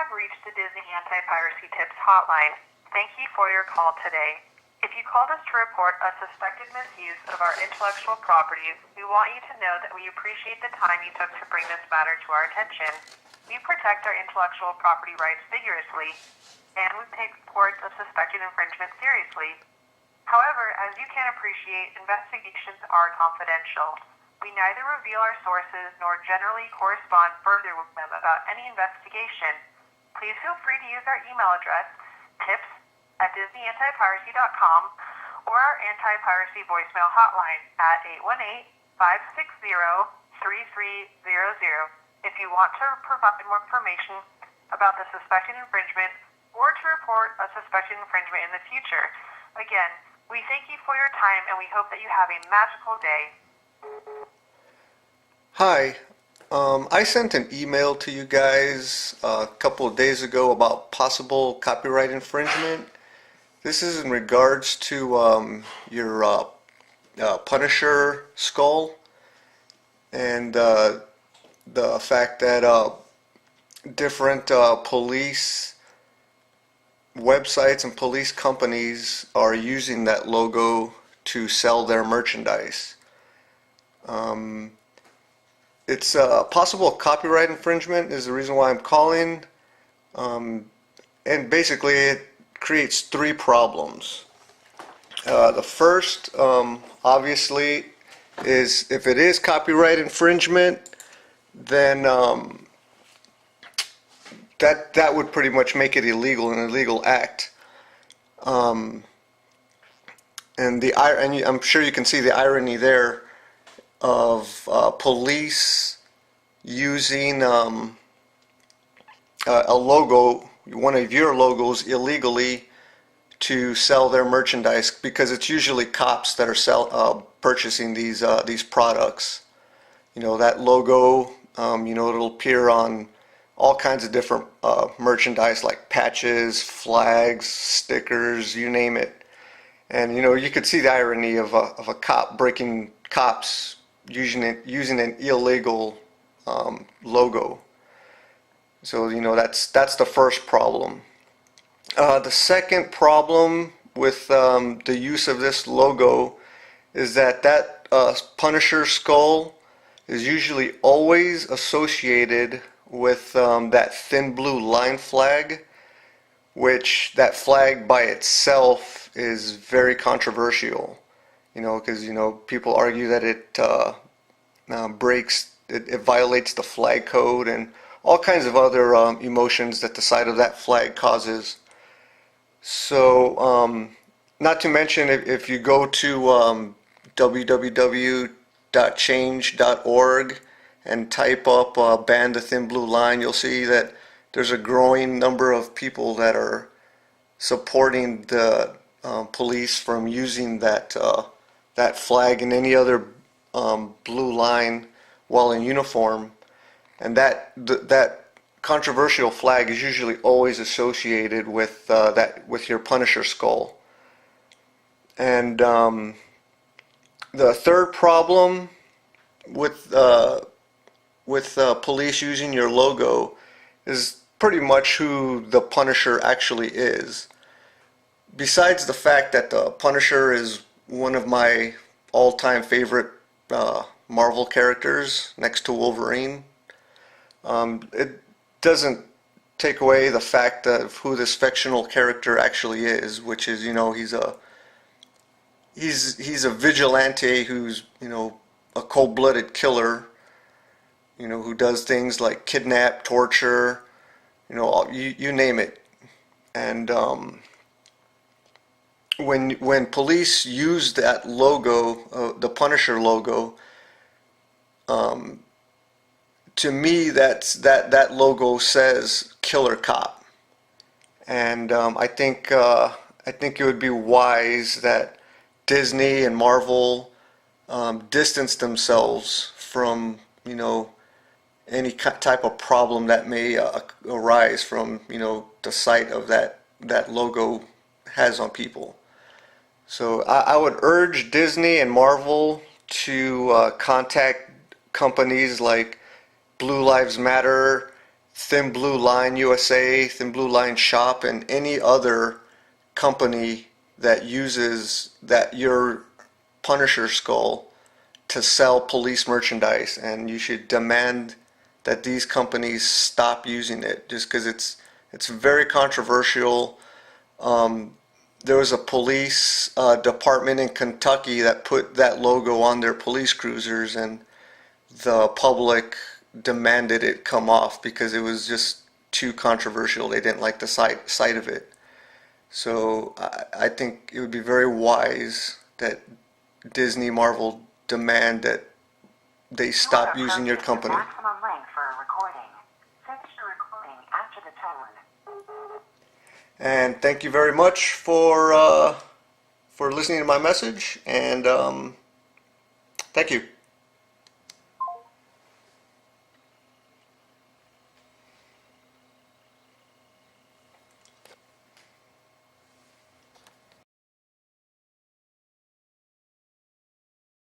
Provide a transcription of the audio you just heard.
have reached the Disney Anti-Piracy Tips hotline. Thank you for your call today. If you called us to report a suspected misuse of our intellectual properties, we want you to know that we appreciate the time you took to bring this matter to our attention. We protect our intellectual property rights vigorously, and we take reports of suspected infringement seriously. However, as you can appreciate, investigations are confidential. We neither reveal our sources nor generally correspond further with them about any investigation. Please feel free to use our email address, tips@disneyanti-piracy.com, or our anti-piracy voicemail hotline at 818-560-3300 if you want to provide more information about the suspected infringement or to report a suspected infringement in the future. Again, we thank you for your time and we hope that you have a magical day. Hi, I sent an email to you guys a couple of days ago about possible copyright infringement. This is in regards to your Punisher skull and the fact that different police websites and police companies are using that logo to sell their merchandise. It's possible copyright infringement is the reason why I'm calling, and basically it creates three problems. The first, obviously, is if it is copyright infringement, then that would pretty much make it illegal, an illegal act. And I'm sure you can see the irony there of police using a logo, one of your logos, illegally to sell their merchandise, because it's usually cops that are purchasing these products. You know, that logo, it'll appear on all kinds of different merchandise like patches, flags, stickers, you name it. And you could see the irony of a cop breaking cops using an illegal logo. So that's the first problem. The second problem with the use of this logo is that Punisher skull is usually always associated with that thin blue line flag, which that flag by itself is very controversial. Because people argue that it violates the flag code and all kinds of other emotions that the sight of that flag causes. So, not to mention, if you go to www.change.org and type up ban the thin blue line, you'll see that there's a growing number of people that are supporting the police from using that flag and any other blue line while in uniform. And that controversial flag is usually always associated with with your Punisher skull. And the third problem with police using your logo is pretty much who the Punisher actually is. Besides the fact that the Punisher is one of my all-time favorite Marvel characters next to Wolverine, it doesn't take away the fact of who this fictional character actually is, which is, he's a vigilante who's, a cold-blooded killer, who does things like kidnap, torture, you name it. And when police use that logo, the Punisher logo, to me that logo says killer cop. And I think it would be wise that Disney and Marvel distance themselves from any type of problem that may arise from the sight of that logo has on people. So I would urge Disney and Marvel to contact companies like Blue Lives Matter, Thin Blue Line USA, Thin Blue Line Shop, and any other company that uses your Punisher skull to sell police merchandise, and you should demand that these companies stop using it just because it's very controversial. There was a police department in Kentucky that put that logo on their police cruisers, and the public demanded it come off because it was just too controversial. They didn't like the sight of it. So I think it would be very wise that Disney, Marvel demand that they stop using your company. Maximum length for a recording. Finish the recording after the tone. And thank you very much for listening to my message. And thank you.